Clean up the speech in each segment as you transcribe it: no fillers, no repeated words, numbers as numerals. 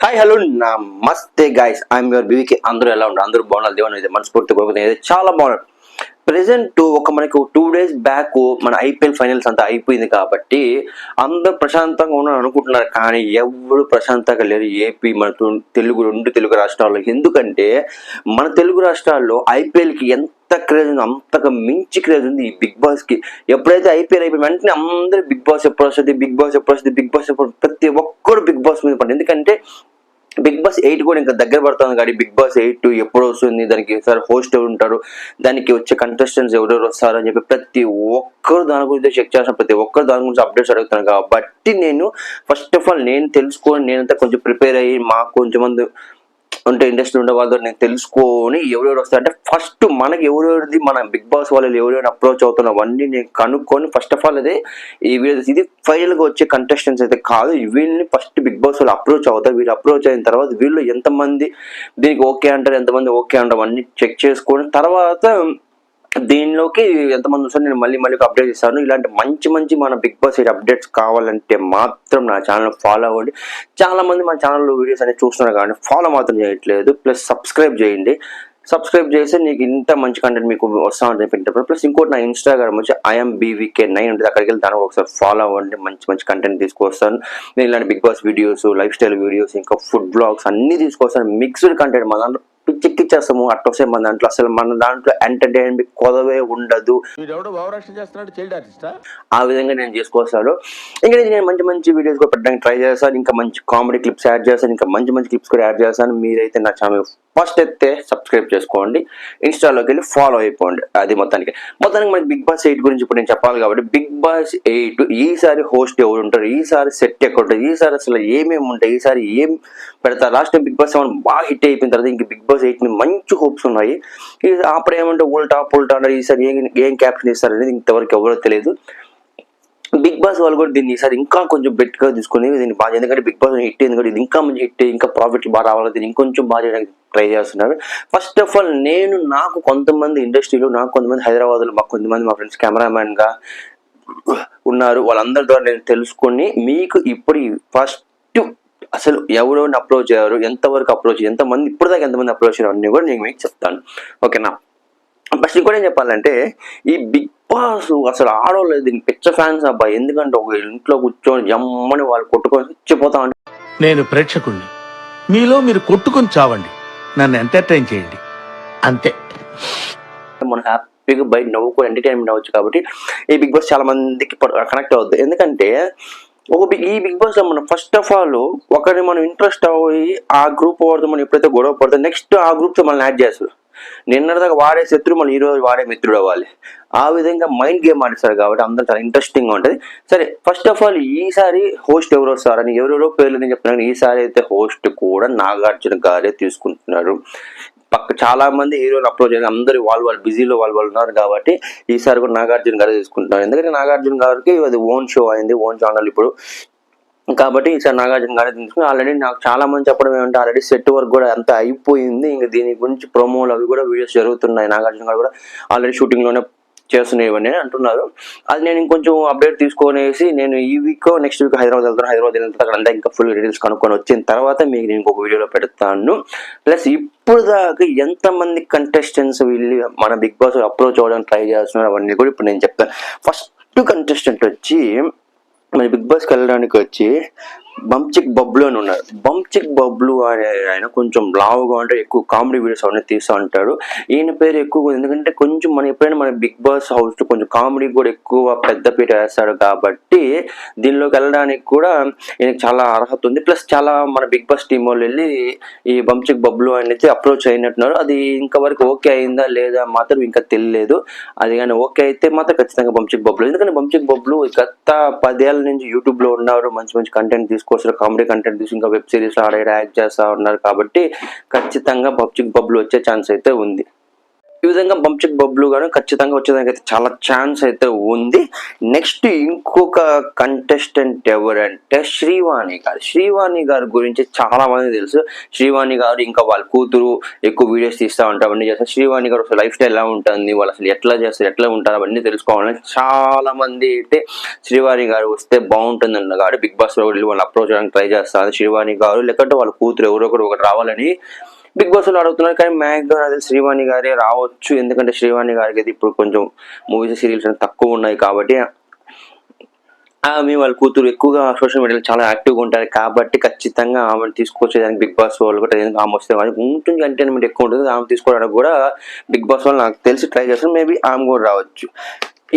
Hi hello నమస్తే guys, I'm your BVK. అందరూ ఎలా ఉన్నారు? అందరూ బాగున్నారు. దేవుని అయితే మనస్ఫూర్తి కోరుకుంటుంది. చాలా బాగున్నారు. ప్రెసెంట్ మనకు 2 days బ్యాక్ మన ఐపీఎల్ ఫైనల్స్ అంతా అయిపోయింది కాబట్టి అందరూ ప్రశాంతంగా ఉన్నారు అనుకుంటున్నారు. కానీ ఎవరు ప్రశాంతంగా లేరు ఏపీ మన రెండు తెలుగు రాష్ట్రాల్లో. ఎందుకంటే మన తెలుగు రాష్ట్రాల్లో ఐపీఎల్కి ఎంత క్రేజ్ ఉంది, అంతకు మించి క్రేజ్ ఉంది ఈ బిగ్ బాస్ కి. ఎప్పుడైతే ఐపీఎల్ అయిపోయిన వెంటనే అందరూ బిగ్ బాస్ ఎప్పుడు వస్తుంది, బిగ్ బాస్ ఎప్పుడు వస్తుంది, బిగ్ బాస్ ఎప్పుడు, ప్రతి ఒక్కరు బిగ్ బాస్ మీద పడింది. ఎందుకంటే బిగ్ బాస్ 8 కూడా ఇంకా దగ్గర పడుతుంది. కానీ బిగ్ బాస్ 8 ఎప్పుడు వస్తుంది, దానికి సార్ హోస్ట్ ఎవరు ఉంటారు, దానికి వచ్చే కంటెస్టెంట్స్ ఎవరెవరు వస్తారు అని చెప్పి ప్రతి ఒక్కరు దాని గురించి చెక్ చేస్తాను, ప్రతి ఒక్కరు దాని గురించి అప్డేట్స్ అడుగుతాను. కాబట్టి నేను ఫస్ట్ ఆఫ్ ఆల్ నేను తెలుసుకొని నేనంతా కొంచెం ప్రిపేర్ అయ్యి మాకు కొంచెం మంది ఉంటే ఇండస్ట్రీ ఉండే వాళ్ళతో నేను తెలుసుకొని ఎవరెవరు వస్తారంటే ఫస్ట్ మనకి ఎవరెవరిది మన బిగ్ బాస్ వాళ్ళు ఎవరెవరు అప్రోచ్ అవుతున్నా అవన్నీ నేను కనుక్కొని ఫస్ట్ ఆఫ్ ఆల్ అదే ఈ వీడియో ఇది ఫైనల్గా వచ్చే కంటెస్టెంట్స్ అయితే కాదు, వీళ్ళని ఫస్ట్ బిగ్ బాస్ వాళ్ళు అప్రోచ్ అవుతారు. వీళ్ళు అప్రోచ్ అయిన తర్వాత వీళ్ళు ఎంతమంది దీనికి ఓకే అంటారు, ఎంతమంది ఓకే అంటారు అన్నీ చెక్ చేసుకొని తర్వాత దీనిలోకి ఎంతమంది వస్తారు నేను మళ్ళీ అప్డేట్ ఇస్తాను. ఇలాంటి మంచి మన బిగ్ బాస్ అప్డేట్స్ కావాలంటే మాత్రం నా ఛానల్ ఫాలో అవ్వండి. చాలా మంది మన ఛానల్లో వీడియోస్ అనేది చూస్తున్నారు కానీ ఫాలో మాత్రం చేయట్లేదు. ప్లస్ సబ్స్క్రైబ్ చేయండి. సబ్స్క్రైబ్ చేస్తే నీకు ఇంత మంచి కంటెంట్ మీకు వస్తా ఉంటుంది పెట్టినప్పుడు. ప్లస్ ఇంకోటి నా ఇన్స్టాగ్రామ్ వచ్చి IMBVK9 ఉంటుంది, అక్కడికి వెళ్ళి దానికి ఒకసారి ఫాలో అవ్వండి. మంచి కంటెంట్ తీసుకొస్తాను. నేను ఇలాంటి Bigg Boss videos, lifestyle videos, ఇంకా ఫుడ్ బ్లాగ్స్ అన్ని తీసుకొస్తాను. మిక్స్డ్ కంటెంట్ మన దాంట్లో పిచ్చెక్కిచ్చేస్తాము. అట్టొస్తే మన దాంట్లో ఎంటర్టైన్మెంట్ కొదవే ఉండదు. ఆ విధంగా నేను చేసుకొస్తాను. ఇంకా నేను మంచి వీడియోస్ కూడా పెట్టడానికి ట్రై చేస్తాను. ఇంకా మంచి కామెడీ క్లిప్స్ యాడ్ చేస్తాను. ఇంకా మంచి క్లిప్స్ కూడా యాడ్ చేస్తాను. మీరైతే నా ఛానల్ ఫస్ట్ అయితే సబ్స్క్రైబ్ చేసుకోండి, ఇన్స్టాలోకి వెళ్ళి ఫాలో అయిపోండి. అది మొత్తానికి మనకి బిగ్ బాస్ 8 గురించి ఇప్పుడు నేను చెప్పాలి కాబట్టి బిగ్ బాస్ 8 ఈసారి హోస్ట్ ఎవరు ఉంటారు, ఈసారి సెట్ ఎక్కడ ఉంటుంది, ఈసారి అసలు ఏమేమి ఉంటాయి, ఈసారి ఏం పెడతారు. లాస్ట్ టైం బిగ్ బాస్ 7 బాగా హిట్ అయిపోయిన తర్వాత ఇంక బిగ్ బాస్ 8 మంచి హోప్స్ ఉన్నాయి. అప్పుడు ఏమంటే ఉల్టా అంటారు. ఈసారి ఏం క్యాప్షన్ ఇస్తారు అనేది ఇంతవరకు ఎవరో తెలియదు. బిగ్ బాస్ వాళ్ళు కూడా దీన్ని ఈసారి ఇంకా కొంచెం బెట్గా తీసుకుని దీన్ని బాగా, ఎందుకంటే బిగ్ బాస్ హిట్ అయింది కూడా ఇది ఇంకా మంచి హిట్, ఇంకా ప్రాఫిట్ బాగా రావాలి, దీన్ని ఇంకొంచెం బాగా చేయడానికి ట్రై చేస్తున్నారు. ఫస్ట్ ఆఫ్ ఆల్ నాకు కొంతమంది ఇండస్ట్రీలో, నాకు కొంతమంది హైదరాబాద్లో, మాకు కొంతమంది మా ఫ్రెండ్స్ కెమెరామ్యాన్ గా ఉన్నారు. వాళ్ళందరి ద్వారా నేను తెలుసుకొని మీకు ఇప్పుడు ఫస్ట్ అసలు ఎవరెవరిని అప్రోచ్ అయ్యారు, ఎంతవరకు అప్రోచ్, ఎంతమంది ఇప్పుడు దాకా ఎంతమంది అప్రోచ్ అయ్యారు అన్నీ కూడా నేను మీకు చెప్తాను. ఓకేనా? ఫస్ట్ ఇంకోటి ఏం చెప్పాలంటే ఈ బిగ్ బాస్ అసలు ఆడవాళ్ళు దీనికి పిచ్చ ఫ్యాన్స్ అబ్బాయి. ఎందుకంటే ఒక ఇంట్లో కూర్చొని జమ్మని వాళ్ళు కొట్టుకొని చచ్చిపోతా ఉంటారు. నేను ప్రేక్షకుణ్ణి, మీలో మీరు కొట్టుకొని చావండి, నన్ను ఎంటర్టైన్ చేయండి, అంతే. మనం హ్యాపీగా బయట నవ్వుకొని ఎంటర్టైన్మెంట్ అవ్వచ్చు. కాబట్టి ఈ బిగ్ బాస్ చాలా మందికి కనెక్ట్ అవుద్ది. ఎందుకంటే ఈ బిగ్ బాస్ లో మనం ఫస్ట్ ఆఫ్ ఆల్ ఒకరిని మనం ఇంట్రెస్ట్ అయ్యి ఆ గ్రూప్ వాడితో మనం ఎప్పుడైతే గొడవ పడుతుందో నెక్స్ట్ ఆ గ్రూప్ తో మనం యాడ్ చేస్తారు. నిన్నటిదాకా వాడే శత్రువు మళ్ళీ ఈ రోజు వాడే మిత్రుడు అవ్వాలి. ఆ విధంగా మైండ్ గేమ్ ఆడిస్తారు కాబట్టి అందరూ చాలా ఇంట్రెస్టింగ్ గా ఉంటుంది. సరే, ఫస్ట్ ఆఫ్ ఆల్ ఈసారి హోస్ట్ ఎవరు వస్తారని ఎవరెవరో పేర్లు నేను చెప్తున్నాను. ఈసారి అయితే హోస్ట్ కూడా నాగార్జున గారే తీసుకుంటున్నారు. చాలా మంది హీరోలు అప్రోచ్ అయ్యారు, అందరూ వాళ్ళు బిజీలో వాళ్ళు ఉన్నారు కాబట్టి ఈసారి కూడా నాగార్జున గారే తీసుకుంటున్నారు. ఎందుకంటే నాగార్జున గారికి అది ఓన్ షో అయింది, ఓన్ ఛానల్ ఇప్పుడు. కాబట్టి ఈసారి నాగార్జున గారే తీసుకుని ఆల్రెడీ నాకు చాలా మంది చెప్పడం ఏమంటే ఆల్రెడీ సెట్ వర్క్ కూడా అంతా అయిపోయింది. ఇంకా దీని గురించి ప్రోమోలు అవి కూడా వీడియోస్ జరుగుతున్నాయి. నాగార్జున గారు కూడా ఆల్రెడీ షూటింగ్ లోనే చేస్తున్నాయి అంటున్నారు. అది నేను ఇంకొంచెం అప్డేట్ తీసుకొనేసి నేను ఈ వీక్ నెక్స్ట్ వీక్ హైదరాబాద్ వెళ్తాను. హైదరాబాద్ వెళ్ళిన తర్వాత అక్కడ అంతా ఇంకా ఫుల్ డీటెయిల్స్ కనుక్కొని వచ్చిన తర్వాత మీకు నేను ఇంకొక వీడియోలో పెడతాను. ప్లస్ ఇప్పుడు దాకా ఎంతమంది కంటెస్టెంట్స్ వీళ్ళు మన బిగ్ బాస్ అప్రోచ్ అవ్వడానికి ట్రై చేస్తున్నారు అవన్నీ కూడా ఇప్పుడు నేను చెప్తాను. ఫస్ట్ కంటెస్టెంట్ వచ్చి మన బిగ్ బాస్కి వెళ్ళడానికి వచ్చి బంచిక్ బబ్లు అని ఉన్నారు. బంచిక్ బబ్లు అనే ఆయన కొంచెం లావుగా అంటే ఎక్కువ కామెడీ వీడియోస్ అవన్నీ తీస్తూ ఉంటాడు. ఈయన పేరు ఎక్కువ ఎందుకంటే కొంచెం ఎప్పుడైనా మన బిగ్ బాస్ హౌస్ కొంచెం కామెడీ కూడా ఎక్కువ పెద్దపీట వేస్తాడు కాబట్టి దీనిలోకి వెళ్ళడానికి కూడా ఈయనకి చాలా అర్హత ఉంది. ప్లస్ చాలా మన బిగ్ బాస్ టీం వాళ్ళు వెళ్ళి ఈ బంచిక్ బబ్లు అనేది అప్రోచ్ అయినట్టున్నారు. అది ఇంకా వరకు ఓకే అయిందా లేదా మాత్రం ఇంకా తెలియలేదు. అది కానీ ఓకే అయితే మాత్రం ఖచ్చితంగా బంచిక్ బబ్లు, ఎందుకంటే బంచిక్ బబ్లు గత 10 ఏళ్ళ నుంచి యూట్యూబ్ లో ఉన్నారు, మంచి కంటెంట్ తీసుకొస్తారు, కామెడీ కంటెంట్ తీసి ఇంకా వెబ్ సిరీస్ ఆడే యాక్ట్ చేస్తా ఉన్నారు. కాబట్టి ఖచ్చితంగా బంచిక్ బబ్లు వచ్చే ఛాన్స్ అయితే ఉంది. ఈ విధంగా బంచిక్ బబ్లు గాను ఖచ్చితంగా వచ్చేదానికి అయితే చాలా ఛాన్స్ అయితే ఉంది. నెక్స్ట్ ఇంకొక కంటెస్టెంట్ ఎవరంటే శ్రీవాణి గారి గురించి చాలా మంది తెలుసు. శ్రీవాణి గారు ఇంకా వాళ్ళ కూతురు ఎక్కువ వీడియోస్ తీస్తూ ఉంటారు, అవన్నీ చేస్తారు. శ్రీవాణి గారు అసలు లైఫ్ స్టైల్ ఎలా ఉంటుంది, వాళ్ళు అసలు ఎట్లా చేస్తారు, ఎట్లా ఉంటారు, అవన్నీ తెలుసుకోవాలని చాలా మంది అయితే శ్రీవాణి గారు వస్తే బాగుంటుంది అన్న కాబట్టి బిగ్ బాస్ లో వెళ్ళి వాళ్ళు అప్రోచ్ చేయడానికి ట్రై చేస్తారు. శ్రీవాణి గారు లేకపోతే వాళ్ళ కూతురు ఎవరో ఒకటి రావాలని బిగ్ బాస్ లో అడుగుతున్నారు. కానీ మ్యాక్సిమం అది శ్రీవాణి గారే రావచ్చు, ఎందుకంటే శ్రీవాణి గారికి అయితే ఇప్పుడు కొంచెం మూవీస్ సీరియల్స్ అని తక్కువ ఉన్నాయి కాబట్టి ఆమె వాళ్ళ కూతురు ఎక్కువగా సోషల్ మీడియాలో చాలా యాక్టివ్గా ఉంటారు కాబట్టి ఖచ్చితంగా ఆమెను తీసుకొచ్చేదానికి బిగ్ బాస్ వాళ్ళు కూడా ఆమె వస్తే కానీ ఉంటుంది, ఎంటర్టైన్మెంట్ ఎక్కువ ఉంటుంది. ఆమె తీసుకోవడానికి కూడా బిగ్ బాస్ వాళ్ళు నాకు తెలిసి ట్రై చేస్తారు, మేబీ ఆమె కూడా రావచ్చు.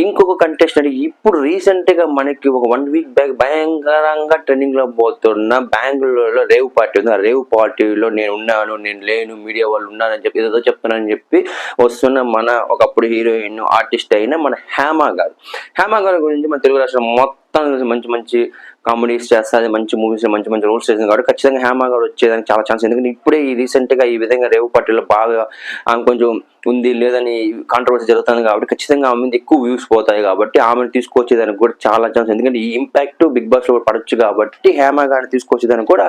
ఇంకొక కంటెస్టెంట్ ఇప్పుడు రీసెంట్ గా మనకి ఒక 1 వీక్ బ్యాక్ భయంకరంగా ట్రెండింగ్ లో పోతున్న బెంగళూరులో రేవ్ పార్టీ ఉంది. ఆ రేవ్ పార్టీలో నేను ఉన్నాను, నేను లేను, మీడియా వాళ్ళు ఉన్నారని చెప్పి ఏదో చెప్తున్నానని చెప్పి వస్తున్న మన ఒకప్పుడు హీరోయిన్ ఆర్టిస్ట్ అయిన మన హేమ గారి గురించి మన తెలుగు రాష్ట్రం మొత్తం మంచి మంచి కామెడీస్ చేస్తుంది, మంచి మూవీస్ మంచి మంచి రోల్స్ చేసింది కాబట్టి ఖచ్చితంగా హేమ గారు వచ్చేదానికి చాలా ఛాన్స్. ఎందుకంటే ఇప్పుడే ఈ రీసెంట్ గా ఈ విధంగా రేవ్ పార్టీలో బాగా కొంచెం ఉంది లేదని కాంట్రవర్సీ జరుగుతుంది కాబట్టి ఖచ్చితంగా ఆమె మీద ఎక్కువ వ్యూస్ పోతాయి కాబట్టి ఆమెను తీసుకొచ్చేదానికి కూడా చాలా ఛాన్స్. ఎందుకంటే ఈ ఇంపాక్ట్ బిగ్ బాస్ లో పడొచ్చు కాబట్టి హేమ గారిని తీసుకొచ్చేదానికి కూడా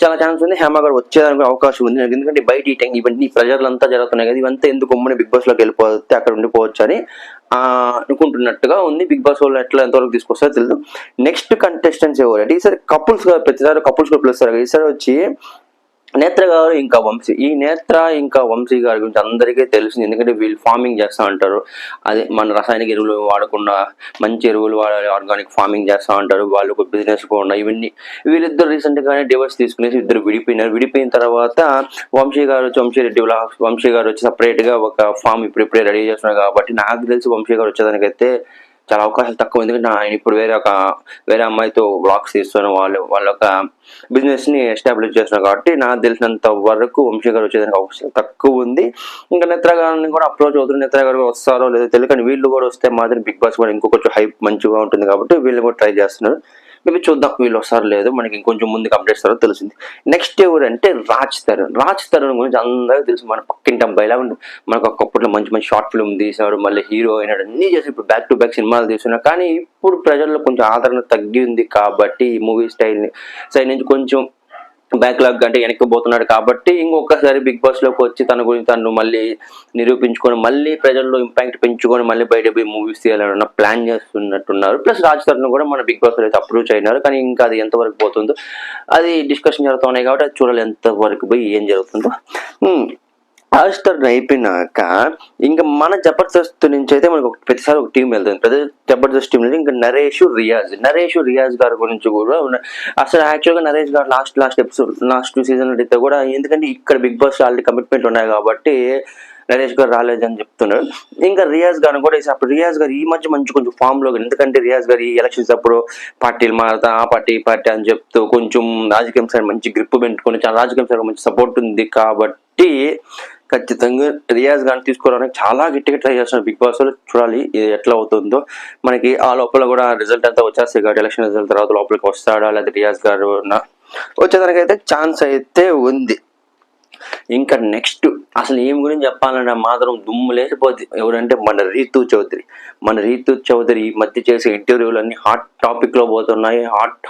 చాలా ఛాన్స్ ఉంది. హేమ గారు వచ్చేదానికి అవకాశం ఉంది, ఎందుకంటే బయట ఇవన్నీ ప్రజలంతా జరుగుతున్నాయి కదా, ఇవంతా ఎందుకు ఉమ్మని బిగ్ బాస్ లోకి వెళ్ళిపోతే అక్కడ ఉండిపోవచ్చు అని అనుకుంటున్నట్టుగా ఉంది. బిగ్ బాస్ వాళ్ళు ఎట్లా ఎంతవరకు తీసుకొస్తారో తెలియదు. నెక్స్ట్ కంటెస్టెంట్స్ ఎవరంటే ఈసారి కపుల్స్ గా ప్రతిసారి కపుల్స్ గా పిలుస్తారు. ఈసారి వచ్చి నేత్ర గారు ఇంకా వంశీ. ఈ నేత్ర ఇంకా వంశీ గారి గురించి అందరికీ తెలిసింది, ఎందుకంటే వీళ్ళు ఫార్మింగ్ చేస్తూ ఉంటారు. అదే మన రసాయనిక ఎరువులు వాడకుండా మంచి ఎరువులు వాడాలి, ఆర్గానిక్ ఫార్మింగ్ చేస్తూ ఉంటారు. వాళ్ళు ఒక బిజినెస్ కూడా ఉన్నాయి. ఇవన్నీ వీళ్ళిద్దరు రీసెంట్ గానే డివోర్స్ తీసుకునేసి ఇద్దరు విడిపోయినారు. విడిపోయిన తర్వాత వంశీ గారు వచ్చి సపరేట్ గా ఒక ఫామ్ ఇప్పుడే రెడీ చేస్తున్నారు కాబట్టి నాకు తెలిసి వంశీ గారు వచ్చేదానికైతే చాలా అవకాశాలు తక్కువ. ఎందుకంటే ఆయన ఇప్పుడు వేరే అమ్మాయితో బ్లాగ్స్ తీస్తున్న వాళ్ళ ఒక బిజినెస్ ని ఎస్టాబ్లిష్ చేస్తున్నారు కాబట్టి నాకు తెలిసినంత వరకు వంశీ గారు వచ్చేదానికి అవకాశం తక్కువ ఉంది. ఇంకా నేత్ర గారిని కూడా అప్రోచ్ అవుతుంది. నేత్ర గారు వస్తారో లేదో తెలియదు, కానీ వీళ్ళు కూడా వస్తే మాత్రం బిగ్ బాస్ కూడా ఇంకొంచెం హైప్ మంచిగా ఉంటుంది కాబట్టి వీళ్ళు కూడా ట్రై చేస్తున్నారు. మేబీ చూద్దాం వీళ్ళు వస్తారో లేదు, మనకి ఇంకొంచెం ముందుకు అప్డేట్ ఇస్తారో తెలిసింది. నెక్స్ట్ ఎవరంటే రాజ్ తరుణ్ గురించి అందరికీ తెలుసు. మన పక్కింటి అబ్బాయిలా మనకు ఒకప్పట్లో మంచి మంచి షార్ట్ ఫిల్మ్ తీసినాడు, మళ్ళీ హీరో అయినాడు, అన్ని చేసి ఇప్పుడు బ్యాక్ టు బ్యాక్ సినిమాలు తీస్తున్నారు. కానీ ఇప్పుడు ప్రజల్లో కొంచెం ఆదరణ తగ్గింది కాబట్టి ఈ మూవీ సైడ్ నుంచి కొంచెం బ్యాక్లాగ్ అంటే వెనక్కిపోతున్నాడు కాబట్టి ఇంకొకసారి బిగ్ బాస్ లోకి వచ్చి తన గురించి తను మళ్ళీ నిరూపించుకొని మళ్ళీ ప్రజల్లో ఇంపాక్ట్ పెంచుకొని మళ్ళీ బయట పోయి మూవీస్ తీయాలన్న ప్లాన్ చేస్తున్నట్టున్నారు. ప్లస్ రాజ్ తరుణ్ కూడా మన బిగ్ బాస్ లో అయితే అప్రోచ్ అయినారు, కానీ ఇంకా అది ఎంతవరకు పోతుందో అది డిస్కషన్ జరుగుతున్నాయి కాబట్టి అది చూడాలి ఎంతవరకు పోయి ఏం జరుగుతుందో. రాజ్ తరుణ్ అయిపోయినాక ఇంకా మన జబర్దస్త్ నుంచి అయితే మనకు ప్రతిసారి ఒక టీం వెళ్తుంది. ప్రతి జబర్దస్త్ టీం నుంచి ఇంకా నరేష్ రియాజ్ గారి గురించి కూడా అసలు యాక్చువల్గా నరేష్ గారు లాస్ట్ ఎపిసోడ్ లాస్ట్ సీజన్ అయితే కూడా, ఎందుకంటే ఇక్కడ బిగ్ బాస్ ఆల్రెడీ కమిట్మెంట్ ఉన్నాయి కాబట్టి నరేష్ గారు రాలేదని చెప్తున్నారు. ఇంకా రియాజ్ గారు కూడా అప్పుడు రియాజ్ గారు ఈ మధ్య మంచి కొంచెం ఫామ్ లో, ఎందుకంటే రియాజ్ గారు ఈ ఎలక్షన్స్ అప్పుడు పార్టీలు మారుతా ఆ పార్టీ అని చెప్తూ కొంచెం రాజకీయం సైడ్ మంచి గ్రిప్ పెట్టుకుని చాలా రాజకీయం సైడ్ మంచి సపోర్ట్ ఉంది కాబట్టి ఖచ్చితంగా రియాజ్ గారిని తీసుకోవడానికి చాలా గట్టిగా ట్రై చేస్తున్నారు బిగ్ బాస్ లో. చూడాలి ఇది ఎట్లా అవుతుందో. మనకి ఆ లోపల కూడా రిజల్ట్ అంతా వచ్చేస్తాయి కాబట్టి ఎలక్షన్ రిజల్ట్ తర్వాత లోపలికి వస్తాడా లేదా రియాజ్ గారు వచ్చేదానికి అయితే ఛాన్స్ అయితే ఉంది. ఇంకా నెక్స్ట్ అసలు ఏం గురించి చెప్పాలంటే మాత్రం దుమ్ము లేకపోద్ది. ఎవరంటే మన రీతు చౌదరి ఈ మధ్య చేసే ఇంటర్వ్యూలు అన్ని హాట్ టాపిక్ లో పోతున్నాయి,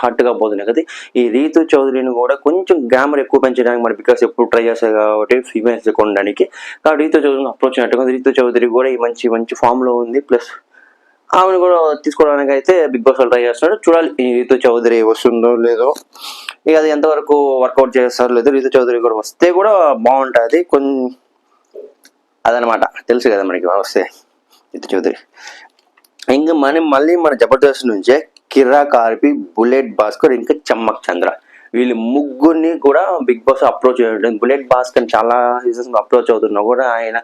హాట్ గా పోతున్నాయి కదా. ఈ రీతు చౌదరిని కూడా కొంచెం గ్లామర్ ఎక్కువ పెంచడానికి మన బికాస్ ఎప్పుడు ట్రై చేస్తారు కాబట్టి ఫీమేల్స్ కొనడానికి కాబట్టి రీతు చౌదరిని అప్రోచ్ అయినట్టుగా రీతు చౌదరి కూడా ఈ మంచి ఫామ్ లో ఉంది. ప్లస్ ఆమెను కూడా తీసుకోవడానికి అయితే బిగ్ బాస్ వాళ్ళు ట్రై చేస్తున్నారు. చూడాలి ఈ రీతు చౌదరి వస్తుందో లేదో, ఇక అది ఎంతవరకు వర్కౌట్ చేస్తారో లేదో. రీతు చౌదరి కూడా వస్తే కూడా బాగుంటుంది అదనమాట, తెలుసు కదా మనకి వస్తే రీతు చౌదరి. ఇంకా మళ్ళీ మన జబర్దస్త్ నుంచే కిరా కార్పి, బుల్లెట్ భాస్కర్ ఇంకా చమ్మక్ చంద్ర వీళ్ళు ముగ్గురిని కూడా బిగ్ బాస్ అప్రోచ్ చేయడం. బుల్లెట్ భాస్కర్ చాలా సీజన్స్ అప్రోచ్ అవుతున్నా కూడా ఆయన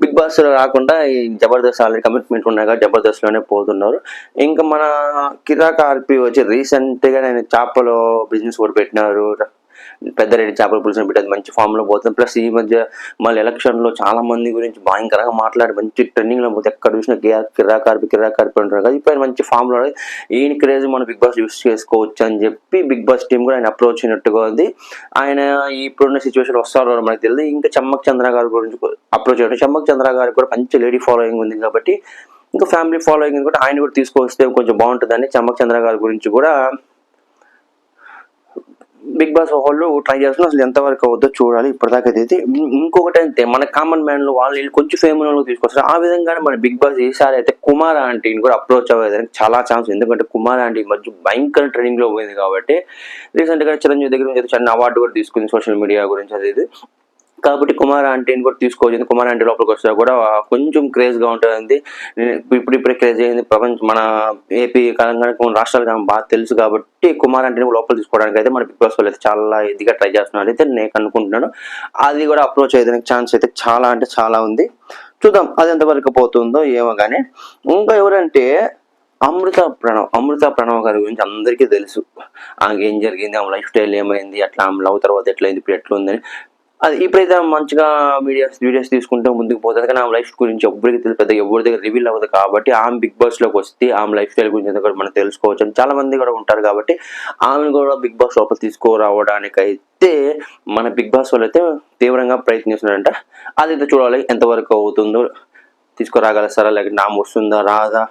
బిగ్ బాస్ రాకుండా ఈ జబర్దస్త్ ఆల్రెడీ కమిట్మెంట్ ఉన్నాయి కదా జబర్దస్త్ లోనే పోతున్నారు. ఇంకా మన కిరా కార్పి వచ్చి రీసెంట్ గా నేను చేపలో బిజినెస్ కూడా పెట్టినారు. పెద్దారెడ్డి చేపల పులుసు అని పెట్టి అది మంచి ఫామ్లో పోతుంది. ప్లస్ ఈ మధ్య మళ్ళీ ఎలక్షన్లో చాలా మంది గురించి భయంకరంగా మాట్లాడి మంచి ట్రెండింగ్లో పోతే ఎక్కడ చూసినా కిరాకార్పి అంటారు కదా. ఇప్పుడు మంచి ఫామ్లో ఈయన క్రేజ్ మన బిగ్ బాస్ యూస్ చేసుకోవచ్చు అని చెప్పి బిగ్ బాస్ టీం కూడా ఆయన అప్రోచ్ అయినట్టుగా ఉంది. ఆయన ఇప్పుడున్న సిచ్యువేషన్ వస్తారో మనకు తెలియదు. ఇంకా చమ్మక్ చంద్ర గారి గురించి అప్రోచ్ అయ్యారు. చమ్మక్ చంద్ర గారికి కూడా మంచి లేడీ ఫాలోయింగ్ ఉంది కాబట్టి ఇంకా ఫ్యామిలీ ఫాలోయింగ్ కూడా ఆయన కూడా తీసుకొస్తే కొంచెం బాగుంటుందని చమ్మక్ చంద్ర గారి గురించి కూడా బిగ్ బాస్ వాళ్ళు ట్రై చేస్తున్నారు. అసలు ఎంతవరకు అవుతుందో చూడాలి. ఇప్పటిదాకా అయితే ఇంకొకటి అంటే మన కామన్ మ్యాన్లు వాళ్ళు కొంచెం ఫేమస్ తీసుకొస్తారు. ఆ విధంగానే మన బిగ్ బాస్ ఈసారి అయితే కుమార్ ఆంటీని కూడా అప్రోచ్ అవ్వడానికి చాలా ఛాన్స్. ఎందుకంటే కుమార్ ఆంటీ మధ్య భయంకర ట్రెండింగ్ లో పోయింది కాబట్టి రీసెంట్ గా చిరంజీవి దగ్గర నుంచి చిన్న అవార్డు కూడా తీసుకుంది సోషల్ మీడియా గురించి అది. కాబట్టి కుమార్ ఆంటీని కూడా తీసుకోవచ్చు. కుమార్ ఆంటీ లోపలికి వస్తే కూడా కొంచెం క్రేజ్ గా ఉంటుంది. ఇప్పుడిప్పుడే క్రేజ్ అయింది మన ఏపీ తెలంగాణ రాష్ట్రాలు బాగా తెలుసు కాబట్టి కుమార్ ఆంటీని లోపల తీసుకోవడానికి అయితే మన బిగ్ బాస్ వాళ్ళు అయితే చాలా ఇదిగా ట్రై చేస్తున్నారు అయితే నేను అనుకుంటున్నాను. అది కూడా అప్రోచ్ అయ్యేదానికి ఛాన్స్ అయితే చాలా అంటే చాలా ఉంది. చూద్దాం అది ఎంతవరకు పోతుందో ఏమో. కానీ ఇంకా ఎవరంటే అమృత ప్రణవ్ గారి గురించి అందరికీ తెలుసు. ఆమెకి ఏం జరిగింది, ఆమె లైఫ్ స్టైల్ ఏమైంది, అట్లా ఆమె లవ్ తర్వాత ఎట్లయింది, ఇప్పుడు ఎట్లుందని. అది ఇప్పుడైతే మంచిగా వీడియోస్ తీసుకుంటూ ముందుకు పోతుంది. కానీ ఆమె లైఫ్ గురించి ఎవ్వరికి తెలియదు, పెద్ద ఎవరి దగ్గర రివీల్ అవ్వదు. కాబట్టి ఆమె బిగ్ బాస్ లోకి వస్తే ఆమె లైఫ్ స్టైల్ గురించి కూడా మనం తెలుసుకోవచ్చు అని చాలా మంది కూడా ఉంటారు. కాబట్టి ఆమెను కూడా బిగ్ బాస్ లోపల తీసుకురావడానికి అయితే మన బిగ్ బాస్ వాళ్ళు అయితే తీవ్రంగా ప్రయత్నిస్తున్నారంట. అదైతే చూడాలి ఎంతవరకు అవుతుందో. తీసుకురాగలుస్తారా లేకపోతే నామ వస్తుందా రాదా.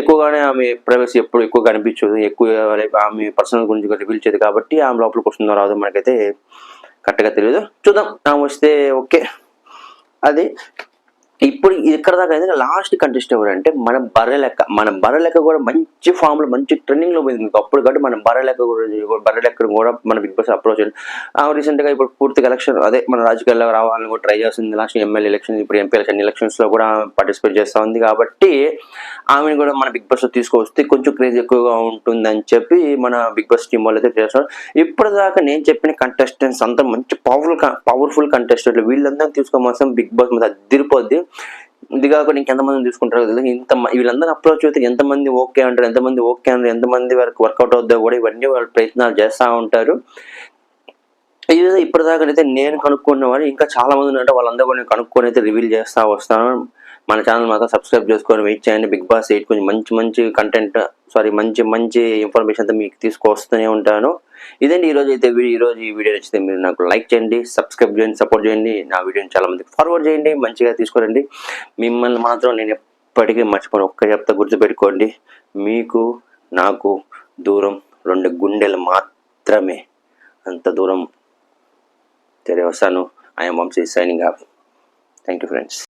ఎక్కువగానే ఆమె ప్రైవసీ ఎప్పుడు ఎక్కువ కనిపించదు, ఎక్కువ ఆమె పర్సనల్ గురించి రివీల్ చేయదు. కాబట్టి ఆమె లోపలికి వస్తుందో రాదో మనకైతే కరెక్ట్గా తెలియదు. చూద్దాం ఆమె వస్తే ఓకే. అది ఇప్పుడు ఇక్కడ దాకా అయితే లాస్ట్ కంటెస్ట్ ఎవరంటే మన బర్రెలెక్క కూడా మంచి ఫామ్ లో మంచి ట్రెండింగ్ లో పోయింది అప్పుడు. కాబట్టి మన బర్రెలెక్క కూడా మన బిగ్ బాస్ అప్రోచ్ రీసెంట్ గా ఇప్పుడు పూర్తిగా ఎలక్షన్ అదే మన రాజకీయాల్లో రావాలని కూడా ట్రై చేస్తుంది. లాస్ట్ ఎమ్మెల్యే ఎలక్షన్, ఇప్పుడు ఎంపీ ఎలక్షన్స్ లో కూడా పార్టిసిపేట్ చేస్తా ఉంది. కాబట్టి ఆమెను కూడా మన బిగ్ బాస్ లో తీసుకొస్తే కొంచెం క్రేజ్ ఎక్కువగా ఉంటుందని చెప్పి మన బిగ్ బాస్ టీం వాళ్ళు అయితే చేస్తారు. ఇప్పటిదాకా నేను చెప్పిన కంటెస్టెంట్స్ అంతా మంచి పవర్ఫుల్ కంటెస్టెంట్లు. వీళ్ళందరినీ తీసుకోమాసం బిగ్ బాస్ మీద అదిరిపోద్ది. ఇది కాకుండా ఇంకెంతమంది తీసుకుంటారో తెలియదు. వీళ్ళందరూ అప్రోచ్ అయితే ఎంతమంది ఓకే అంటారు, ఎంతమంది వరకు వర్కౌట్ అవుద్దో కూడా ఇవన్నీ వాళ్ళు ప్రయత్నాలు చేస్తూ ఉంటారు. ఇప్పటిదాకా అయితే నేను కనుక్కున్న వాళ్ళు ఇంకా చాలా మంది ఉంటే వాళ్ళందరూ కూడా నేను కనుక్కొని అయితే రివీల్ చేస్తూ వస్తాను. మన ఛానల్ మాత్రం సబ్స్క్రైబ్ చేసుకొని వెయిట్ చేయండి. బిగ్ బాస్ 8 కొంచెం మంచి కంటెంట్ మంచి ఇన్ఫర్మేషన్ అయితే మీకు తీసుకొస్తూనే ఉంటాను. ఇదండి ఈరోజు అయితే ఈ వీడియో నచ్చితే మీరు నాకు లైక్ చేయండి, సబ్స్క్రైబ్ చేయండి, సపోర్ట్ చేయండి. నా వీడియోని చాలా మందికి ఫార్వర్డ్ చేయండి, మంచిగా తీసుకోరండి. మిమ్మల్ని మాత్రం నేను ఎప్పటికీ మర్చిపోను. ఒక్క చెప్తా గుర్తుపెట్టుకోండి, మీకు నాకు దూరం 2 గుండెలు మాత్రమే. అంత దూరం తెలియ వస్తాను. I'm Vamsi signing off. Thank you friends.